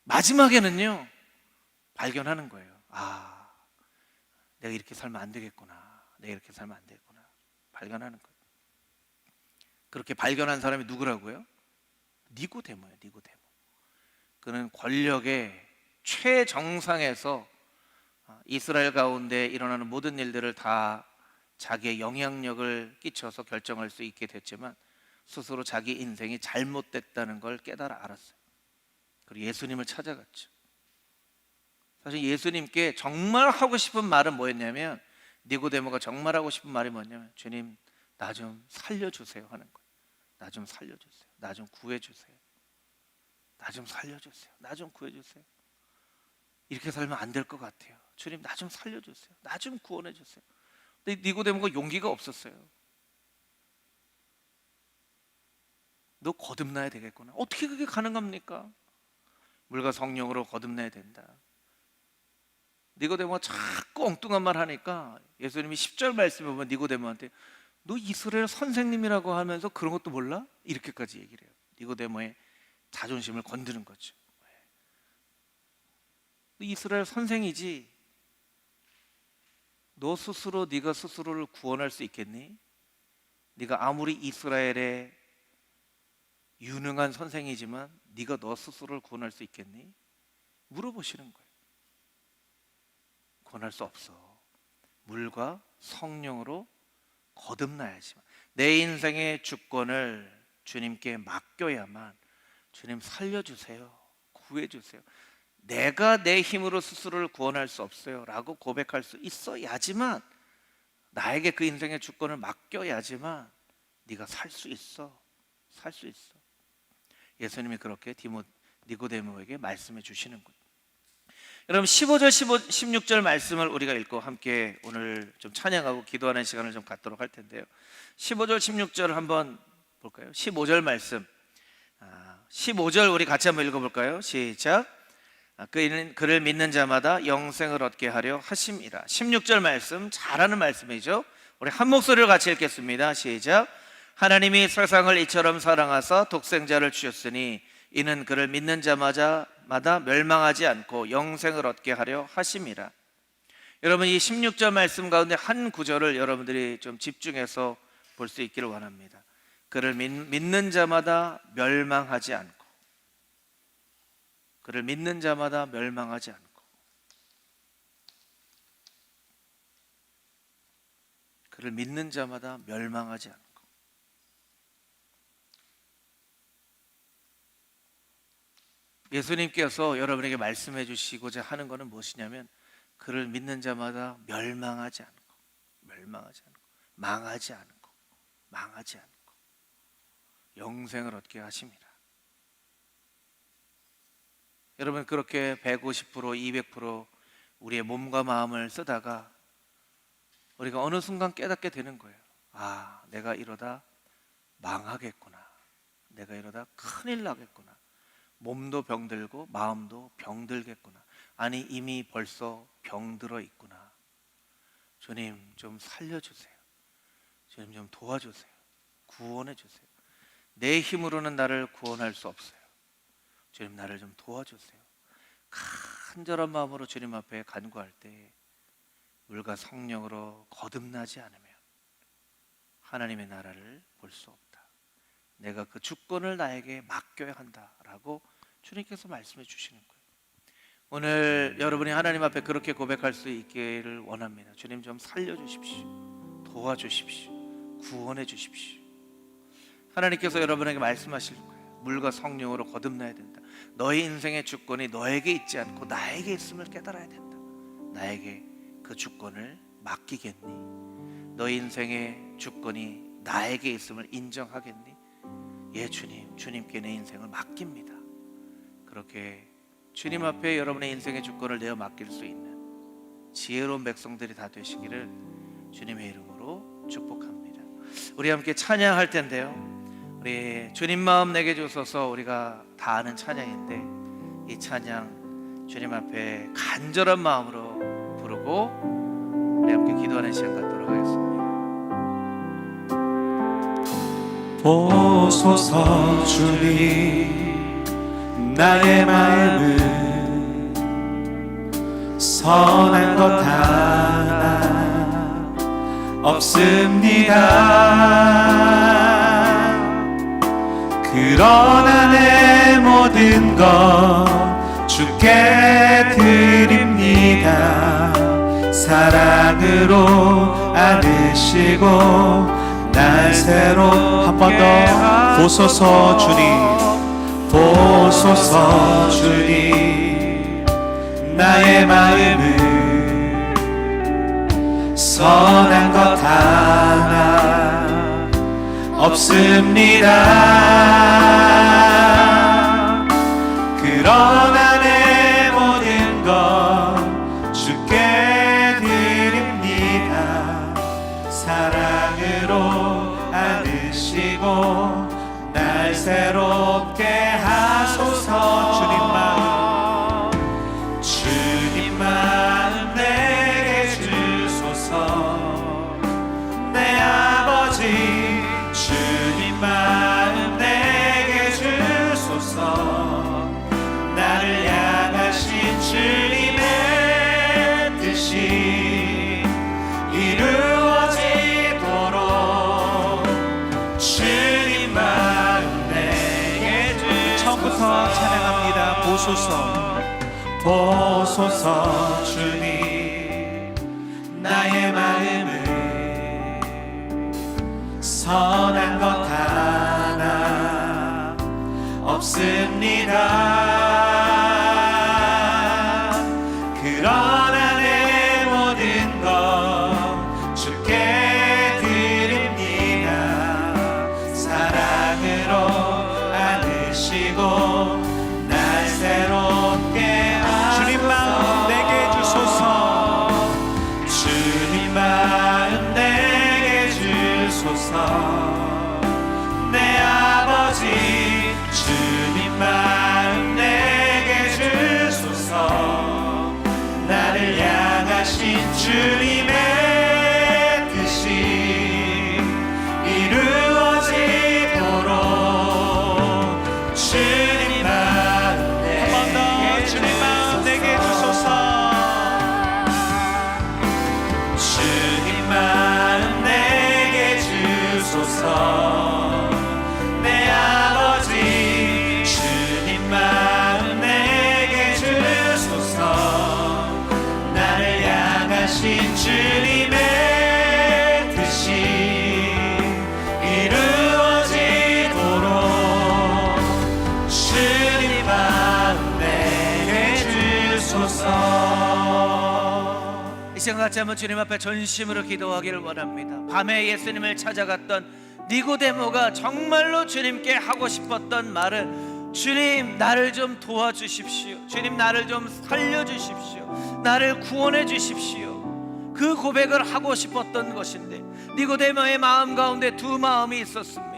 마지막에는요, 발견하는 거예요. 내가 이렇게 살면 안 되겠구나. 내가 이렇게 살면 안 되겠구나. 발견하는 거예요. 그렇게 발견한 사람이 누구라고요? 니고데모예요. 니고데모. 그는 권력의 최정상에서 이스라엘 가운데 일어나는 모든 일들을 다 자기의 영향력을 끼쳐서 결정할 수 있게 됐지만 스스로 자기 인생이 잘못됐다는 걸 깨달아 알았어요. 그리고 예수님을 찾아갔죠. 사실 예수님께 정말 하고 싶은 말은 뭐였냐면, 니고데모가 정말 하고 싶은 말이 뭐냐면, 주님, 나 좀 살려주세요 하는 거예요. 나 좀 살려주세요. 나 좀 구해주세요. 나 좀 살려주세요. 나 좀 구해주세요. 이렇게 살면 안 될 것 같아요. 주님, 나 좀 살려주세요. 나 좀 구원해주세요. 근데 니고데모가 용기가 없었어요. 너 거듭나야 되겠구나. 어떻게 그게 가능합니까? 물과 성령으로 거듭나야 된다. 니고데모가 자꾸 엉뚱한 말 하니까 예수님이 10절 말씀에 보면 니고데모한테 너 이스라엘 선생님이라고 하면서 그런 것도 몰라? 이렇게까지 얘기를 해요. 니고데모의 자존심을 건드는 거죠. 너 이스라엘 선생이지, 너 스스로 네가 스스로를 구원할 수 있겠니? 네가 아무리 이스라엘의 유능한 선생이지만 네가 너 스스로를 구원할 수 있겠니? 물어보시는 거예요. 구원할 수 없어. 물과 성령으로 거듭나야지만, 내 인생의 주권을 주님께 맡겨야만, 주님 살려주세요, 구해주세요, 내가 내 힘으로 스스로를 구원할 수 없어요 라고 고백할 수 있어야지만, 나에게 그 인생의 주권을 맡겨야지만 네가 살 수 있어. 살 수 있어. 예수님이 그렇게 니고데모에게 말씀해 주시는 거예요. 여러분, 15절 16절 말씀을 우리가 읽고 함께 오늘 좀 찬양하고 기도하는 시간을 좀 갖도록 할 텐데요, 15절 16절 한번 볼까요? 15절 말씀, 15절 우리 같이 한번 읽어볼까요? 시작. 그를 믿는 자마다 영생을 얻게 하려 하심이라. 16절 말씀 잘하는 말씀이죠. 우리 한 목소리로 같이 읽겠습니다. 시작. 하나님이 세상을 이처럼 사랑하사 독생자를 주셨으니 이는 그를 믿는 자마다 멸망하지 않고 영생을 얻게 하려 하심이라. 여러분, 이 16절 말씀 가운데 한 구절을 여러분들이 좀 집중해서 볼 수 있기를 원합니다. 그를 믿는 자마다 멸망하지 않고, 그를 믿는 자마다 멸망하지 않고. 그를 믿는 자마다 멸망하지 않고. 예수님께서 여러분에게 말씀해 주시고자 하는 것은 무엇이냐면 그를 믿는 자마다 멸망하지 않고 망하지 않고 영생을 얻게 하십니다. 여러분, 그렇게 150%, 200% 우리의 몸과 마음을 쓰다가 우리가 어느 순간 깨닫게 되는 거예요. 아, 내가 이러다 망하겠구나. 내가 이러다 큰일 나겠구나. 몸도 병들고 마음도 병들겠구나. 아니, 이미 벌써 병들어 있구나. 주님 좀 살려주세요. 주님 좀 도와주세요. 구원해 주세요. 내 힘으로는 나를 구원할 수 없어요. 주님, 나를 좀 도와주세요. 간절한 마음으로 주님 앞에 간구할 때 물과 성령으로 거듭나지 않으면 하나님의 나라를 볼 수 없다. 내가 그 주권을 나에게 맡겨야 한다라고 주님께서 말씀해 주시는 거예요. 오늘 여러분이 하나님 앞에 그렇게 고백할 수 있기를 원합니다. 주님 좀 살려주십시오. 도와주십시오. 구원해 주십시오. 하나님께서 여러분에게 말씀하실 거예요. 물과 성령으로 거듭나야 된다. 너의 인생의 주권이 너에게 있지 않고 나에게 있음을 깨달아야 된다. 나에게 그 주권을 맡기겠니? 너의 인생의 주권이 나에게 있음을 인정하겠니? 예, 주님, 주님께 내 인생을 맡깁니다. 그렇게 주님 앞에 여러분의 인생의 주권을 내어 맡길 수 있는 지혜로운 백성들이 다 되시기를 주님의 이름으로 축복합니다. 우리 함께 찬양할 텐데요, 우리 주님 마음 내게 주소서, 우리가 다 아는 찬양인데 이 찬양 주님 앞에 간절한 마음으로 부르고 우리 함께 기도하는 시간 갖도록 하겠습니다. 보소서 주님, 나의 마음은 선한 것 하나 없습니다. 그러나 내 모든 것 주께 드립니다. 사랑으로 안으시고 날 새로 한 번 더 보소서 주님, 보소서 주님, 나의 마음은 선한 것 하나 없습니다. 그러나 내 모든 것 주께 드립니다. 사랑으로 안으시고 날 새롭게 하소서. 주님 마음, 주님 마음 내게 주소서. 내 아버지, 주님 마음 내게 주소서. 나를 향하신 주님의 뜻이 이루어지도록 주님 마음 내게 주소서. 처음부터 찬양합니다. 보소서, 보소서 주님, 나의 마음은 선한 것 하나 없습니다. 그러나 내 모든 것 주께 드립니다. 사랑으로 안으시고 날 새롭게 하소서. 주님 마음 내게 주소서. 주님 마음 내게 주소서. 내 아버지, 주님 마음 내게 주소서. 나를 향하신 주님의 뜻이 이루어지도록 주님 마음 내게 한 번 더 주님 마음 내게 주소서. 주님 마음 내게 주소서. 내 아버지, 주님 마음 내게 주소서. 나를 향하신 주 이 시간 같이 한번 주님 앞에 전심으로 기도하기를 원합니다. 밤에 예수님을 찾아갔던 니고데모가 정말로 주님께 하고 싶었던 말은 주님 나를 좀 도와주십시오. 주님 나를 좀 살려주십시오. 나를 구원해 주십시오. 그 고백을 하고 싶었던 것인데 니고데모의 마음 가운데 두 마음이 있었습니다.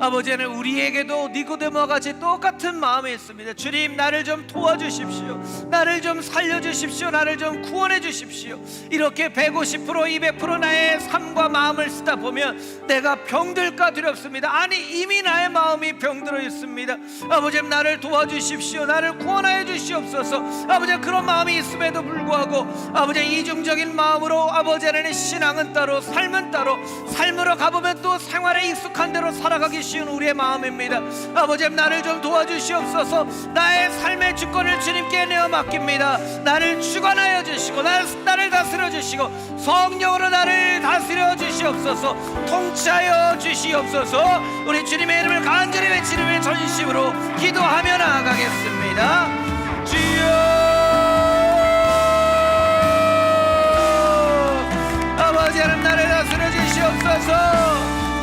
아버지는 우리에게도 니고데모와 같이 똑같은 마음이 있습니다. 주님 나를 좀 도와주십시오. 나를 좀 살려주십시오. 나를 좀 구원해 주십시오. 이렇게 150% 200% 나의 삶과 마음을 쓰다 보면 내가 병들까 두렵습니다. 아니 이미 나의 마음이 병들어 있습니다. 아버지 나를 도와주십시오. 나를 구원하여 주시옵소서. 아버지 그런 마음이 있음에도 불구하고 아버지 이중적인 마음으로 아버지 하나님 신앙은 따로 삶은 따로 삶으로 가보면 또 생활에 익숙한 대로 살아가기 쉬운 우리의 마음입니다. 아버지 나를 좀 도와주시옵소서. 나의 삶의 주권을 주님께 내어 맡깁니다. 나를 주관하여 주시고 나를 다스려 주시고 성령으로 나를 다스려 주시옵소서. 통치하여 주시옵소서. 우리 주님의 이름을 간절히 외치는 전심으로 기도하며 나아가겠습니다. 주여 아버지 하나님 나를 다스려 주시옵소서.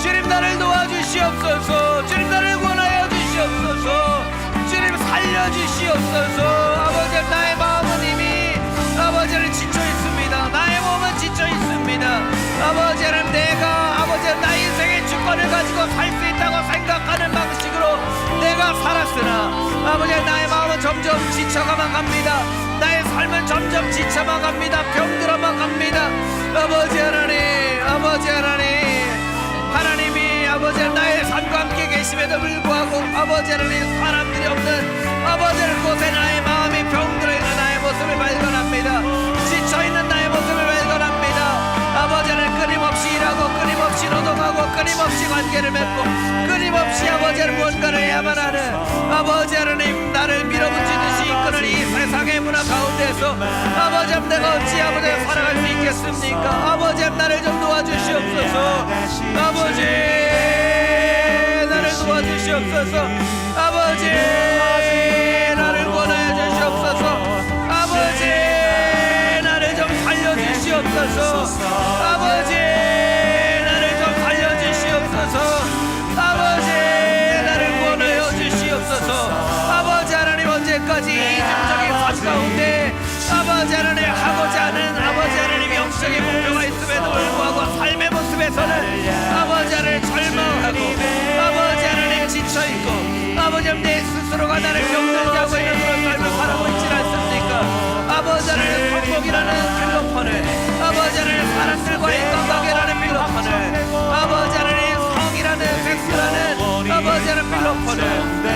주님 나를 도와주시옵소서. 주님 나를 구원하여 주시옵소서. 주님 살려주시옵소서. 아버지 나의 마음은 이미 아버지를 지쳐 있습니다. 나의 몸은 지쳐 있습니다. 아버지 하나님 내가 아버지 나의 인생의 주권을 가지고 살 수 있다고 생각하는 방식으로 내가 살았으나 아버지 나의 마음은 점점 지쳐가만 갑니다. 나의 삶은 점점 지쳐만 갑니다. 병들어만 갑니다. 아버지 하나님 아버지 하나님이 아버지 나의 삶과 함께 계심에도 불구하고 아버지 하나님 사람들이 없는 아버지 곳에 나의 마음이 병들어 있는 나의 모습을 발견합니다. 지쳐있는 나의 모습을 발견합니다. 아버지 하나님 끊임없이 일하고 끊임없이 노동하고 끊임없이 관계를 맺고 끊임없이 아버지 하나님 무언가를 해야만 하는 아버지 하나님 나를 밀어붙이듯이 이끄는 이 세상의 문화 가운데서 아버지 하나님 내가 어찌 아버지 하나님 살아갈 수 있겠습니까? 아버지 하나님 나를 좀 도와주시옵소서. 아버지 나를 도와주시옵소서. 아버지 나를 구원하여 주시옵소서. 아버지 나를 좀 살려주시옵소서. 아버지 나를 좀 살려주시옵소서. 아버지 나를 구원하여 주시옵소서. 아버지 하나님 언제까지 이중적인 삶 가운데 아버지 하나님 하고자 하는 아버지 하나님 영적인 목표가 있음에도 불구하고 삶의 모습에서는 아버지 하나님 절망하고 아버지 하나님 지쳐있고 아버지 하나님 내 스스로가 나를 병들게 하고 있는 그런 삶을 살아고 있지 않습니까? 아버지 하나님 성공이라는 필로폰을 아버지 하나님 사람들과의 건강이라는 필로폰을 아버지 하나님 성이라는 섹스라는 아버지 하나님 필로폰을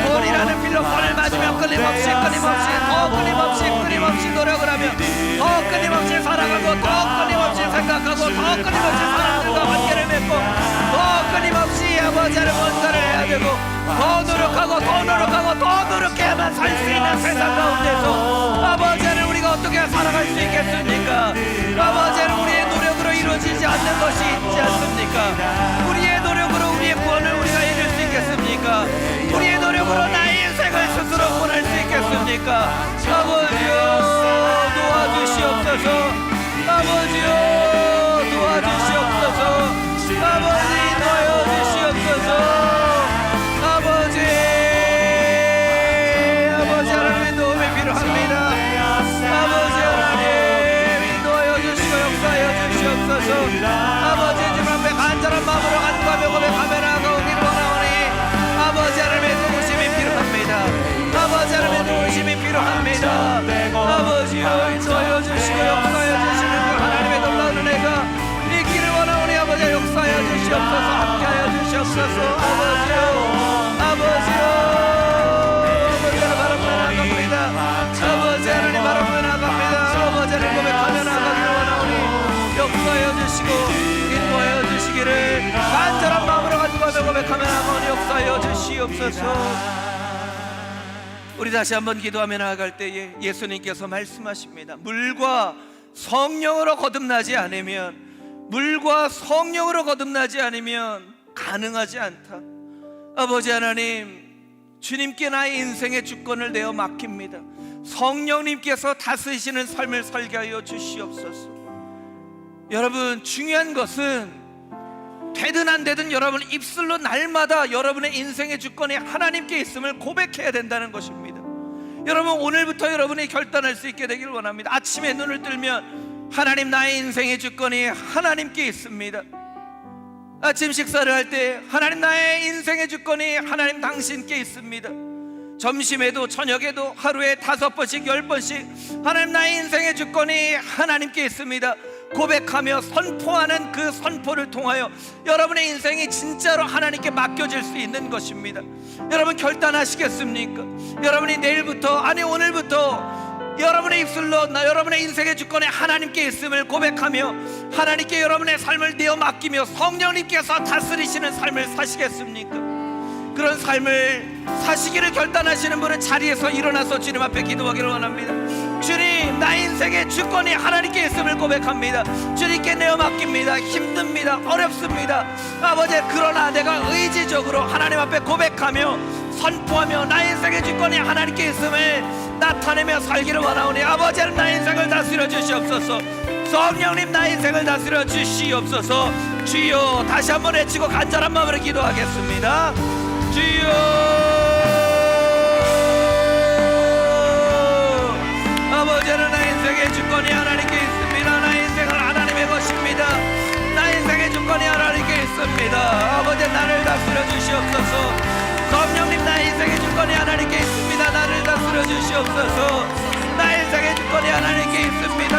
돈이라는 필로폰을 맞으며 끊임없이 노력을 하며 더 끊임없이 살아가고 더 끊임없이 생각하고 더 끊임없이 사람들과 관계를 맺고 더 끊임없이 아버지 하나님 뭔가를 해야 되고 더 노력하고 더 노력해야만 살 수 있는 세상 가운데서 아버지 하나님 우리가 어떻게 살아갈 수 있겠습니까? 아버지 하나님 우리의 노력으로 이루어지지 않는 것이 있지 않습니까? 우리의 노력으로 우리의 구원을 우리가 이룰 수 있겠습니까? 우리의 노력으로 나의 인생을 스스로 구원할 수 있겠습니까? 아버지요 도와주시옵소서. 아버지요 도와주시옵소서. 아버지 도와주시옵소서. 아버지 하나님의 도움이 필요합니다. 아버지 하나님 도와주시고 역사하여 주시옵소서. 아버지 주님 앞에 간절한 마음으로 간구하며 고백하며 나아가오기를 원하오니 아버지 하나님의 도우심이 필요합니다. 아버지 하나님의 도우심이 필요합니다. 아버지여 인도하여 주시고 역사하여 주시는 그 하나님의 놀라운 은혜가 있기를 원하오니 아버지 역사하여 주시옵소서. 함께하여 주시옵소서. 아버지여 바라보며 나갑니다. 아버지 하나님 바라보며 나갑니다. 아버지 하나님 고백하며 나가기를 원하오니 역사하여 주시고 인도하여 주시기를 간절한 마음으로 간구하며 고백하며 나가오니 역사하여 주시옵소서. 우리 다시 한번 기도하며 나아갈 때에 예수님께서 말씀하십니다. 물과 성령으로 거듭나지 않으면 가능하지 않다. 아버지 하나님 주님께 나의 인생의 주권을 내어 맡깁니다. 성령님께서 다스리시는 삶을 살게 하여 주시옵소서. 여러분, 중요한 것은 되든 안 되든 여러분 입술로 날마다 여러분의 인생의 주권이 하나님께 있음을 고백해야 된다는 것입니다. 여러분, 오늘부터 여러분이 결단할 수 있게 되길 원합니다. 아침에 눈을 뜨면 하나님, 나의 인생의 주권이 하나님께 있습니다. 아침 식사를 할 때 하나님, 나의 인생의 주권이 하나님 당신께 있습니다. 점심에도 저녁에도 하루에 5번씩 10번씩 하나님, 나의 인생의 주권이 하나님께 있습니다 고백하며 선포하는 그 선포를 통하여 여러분의 인생이 진짜로 하나님께 맡겨질 수 있는 것입니다. 여러분, 결단하시겠습니까? 여러분이 내일부터, 아니 오늘부터 여러분의 입술로 여러분의 인생의 주권이 하나님께 있음을 고백하며 하나님께 여러분의 삶을 내어 맡기며 성령님께서 다스리시는 삶을 사시겠습니까? 그런 삶을 사시기를 결단하시는 분은 자리에서 일어나서 주님 앞에 기도하기를 원합니다. 주님, 나의 인생의 주권이 하나님께 있음을 고백합니다. 주님께 내어 맡깁니다. 힘듭니다. 어렵습니다. 아버지, 그러나 내가 의지적으로 하나님 앞에 고백하며 선포하며 나의 인생의 주권이 하나님께 있음을 나타내며 살기를 원하오니 아버지는 나의 인생을 다스려 주시옵소서. 성령님, 나의 인생을 다스려 주시옵소서. 주여, 다시 한번 외치고 간절한 마음으로 기도하겠습니다. 주여, 아버지는 나의 인생의 주권이 하나님께 있습니다. 나의 인생은 하나님의 것입니다. 나의 인생의 주권이 하나님께 있습니다. 아버지, 나를 다스려 주시옵소서. 성령님, 나의 인생의 주권이 하나님께 있습니다. 나를 다스려 주시옵소서. 나의 인생의 주권이 하나님께 있습니다.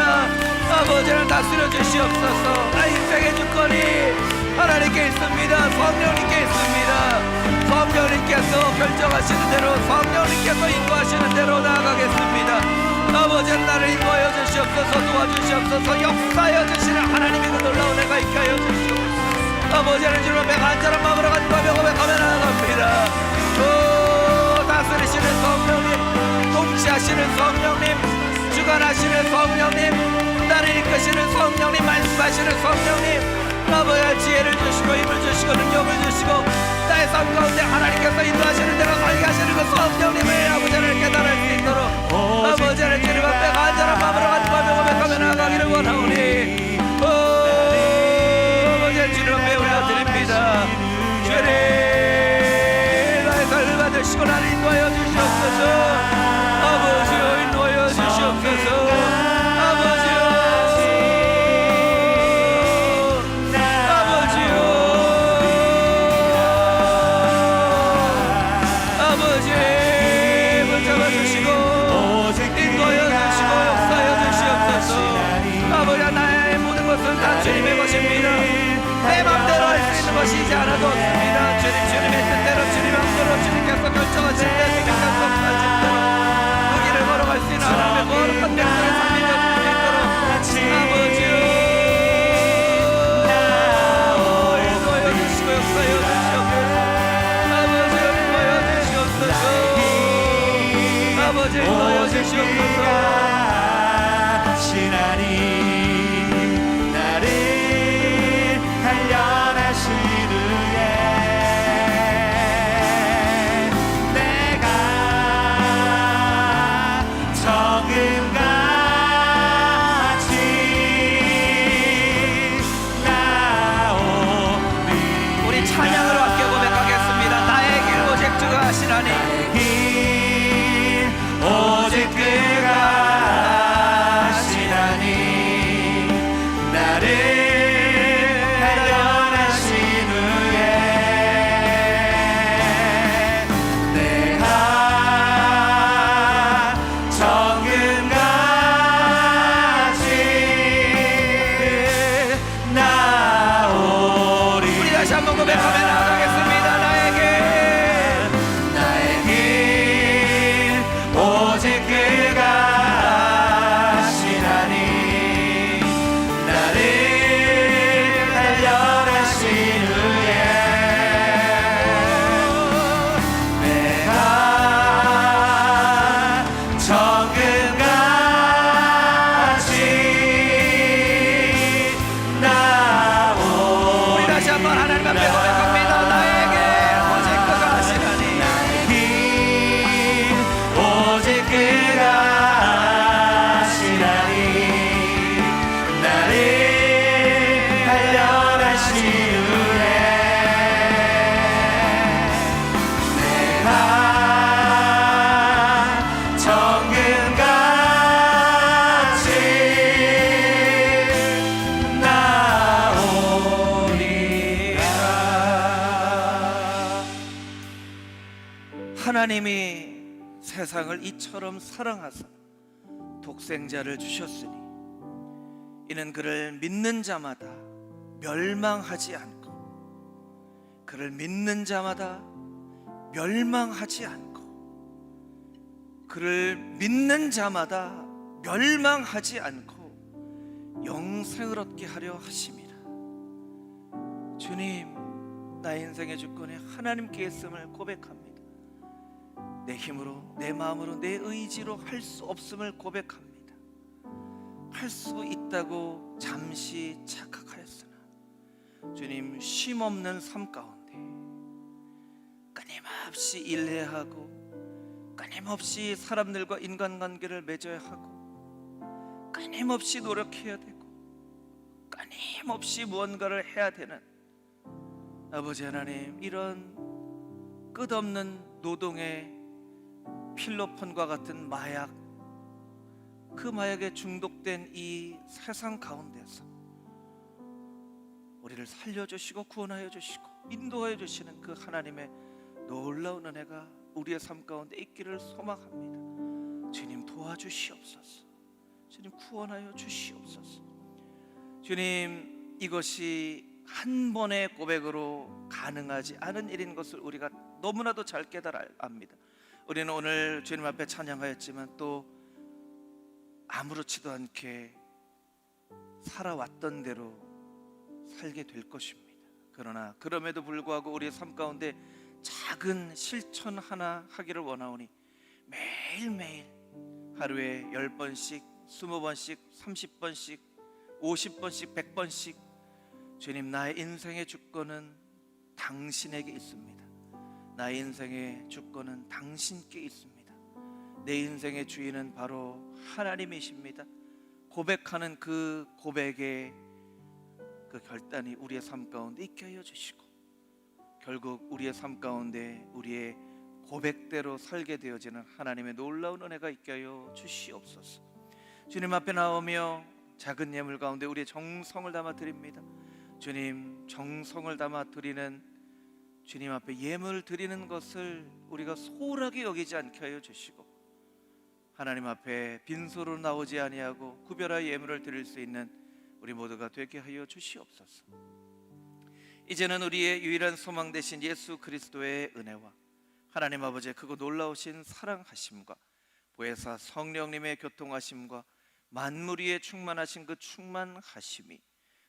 아버지를 다스려 주시옵소서. 나의 인생의 주권이 하나님께 있습니다. 성령님께 있습니다. 성령님께서 결정하시는 대로, 성령님께서 인도하시는 대로 나아가겠습니다. 아버지는 나를 인도하여 주시옵소서. 도와주시옵소서. 역사하여 주시는 하나님의 그 놀라운 애가 있게 하여 주시옵소서. 아버지는 주님 앞에 간절한 마음으로 간구하며 고백하며 나아갑니다. 오, 다스리시는 성령님, 통치하시는 성령님, 주관하시는 성령님, 나를 이끄시는 성령님, 말씀하시는 성령님, 아버지, 지혜를 주시고 힘을 주시고 능력을 주시고 나의 삶 가운데 하나님께서 인도하시는 대로 살게 하시는 그 성령님을 아버지를 깨달을 수 있도록 아버지를 주님 앞에 간절한 마음으로 간구하며 고백하며 나아가기를 원하오니 아버지, 주님 앞에 올려드립니다. 주님, 나의 삶을 받으시고 나를 인도하여 주시옵소서. 아버지여, 인도하여 주시옵소서. 주님의 것입니다. 내 맘대로 할 수 있는 것이 이제 하나도 없습니다. 주님의 뜻대로, 주님 마음대로 주님께서 결정하실 때, 주님께서 하실 대로 그 길을 걸어갈 수 있는 하나님의 거룩한 백성의 삶이 되어질 수 있도록 아버지요, 인도하여 주시고 역사하여 주시옵소서. 아버지요, 인도하여 주시옵소서. 아버지, 인도하여 주시옵소서. 오직 그가 하나님이 세상을 이처럼 사랑하사 독생자를 주셨으니 이는 그를 믿는 자마다 멸망하지 않고, 그를 믿는 자마다 멸망하지 않고, 그를 믿는 자마다 멸망하지 않고 영생을 얻게 하려 하심이라. 주님, 나의 인생의 주권이 하나님께 있음을 고백합니다. 내 힘으로, 내 마음으로, 내 의지로 할 수 없음을 고백합니다. 할 수 있다고 잠시 착각하였으나 주님, 쉼 없는 삶 가운데 끊임없이 일해야 하고, 끊임없이 사람들과 인간관계를 맺어야 하고, 끊임없이 노력해야 되고, 끊임없이 무언가를 해야 되는 아버지 하나님, 이런 끝없는 노동의 필로폰과 같은 마약, 그 마약에 중독된 이 세상 가운데서 우리를 살려주시고 구원하여 주시고 인도하여 주시는 그 하나님의 놀라운 은혜가 우리의 삶 가운데 있기를 소망합니다. 주님, 도와주시옵소서. 주님, 구원하여 주시옵소서. 주님, 이것이 한 번의 고백으로 가능하지 않은 일인 것을 우리가 너무나도 잘 깨달아 압니다. 우리는 오늘 주님 앞에 찬양하였지만 또 아무렇지도 않게 살아왔던 대로 살게 될 것입니다. 그러나 그럼에도 불구하고 우리의 삶 가운데 작은 실천 하나 하기를 원하오니 매일매일 하루에 10번씩, 20번씩, 30번씩, 50번씩, 100번씩 주님, 나의 인생의 주권은 당신에게 있습니다. 나의 인생의 주권은 당신께 있습니다. 내 인생의 주인은 바로 하나님이십니다. 고백하는 그 고백의 그 결단이 우리의 삶 가운데 있게 하여 주시고, 결국 우리의 삶 가운데 우리의 고백대로 살게 되어지는 하나님의 놀라운 은혜가 있게 하여 주시옵소서. 주님 앞에 나오며 작은 예물 가운데 우리의 정성을 담아 드립니다. 주님, 정성을 담아 드리는 주님 앞에 예물 드리는 것을 우리가 소홀하게 여기지 않게 하여 주시고, 하나님 앞에 빈소로 나오지 아니하고 구별하여 예물을 드릴 수 있는 우리 모두가 되게 하여 주시옵소서. 이제는 우리의 유일한 소망 되신 예수 그리스도의 은혜와 하나님 아버지의 크고 놀라우신 사랑하심과 보혜사 성령님의 교통하심과 만물 위에 충만하신 그 충만하심이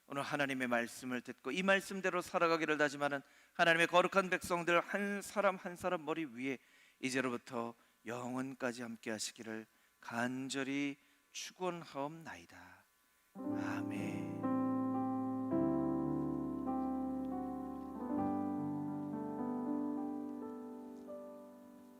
오늘 하나님의 말씀을 듣고 이 말씀대로 살아가기를 다짐하는 하나님의 거룩한 백성들 한 사람 한 사람 머리 위에 이제로부터 영원까지 함께 하시기를 간절히 축원하옵나이다. 아멘.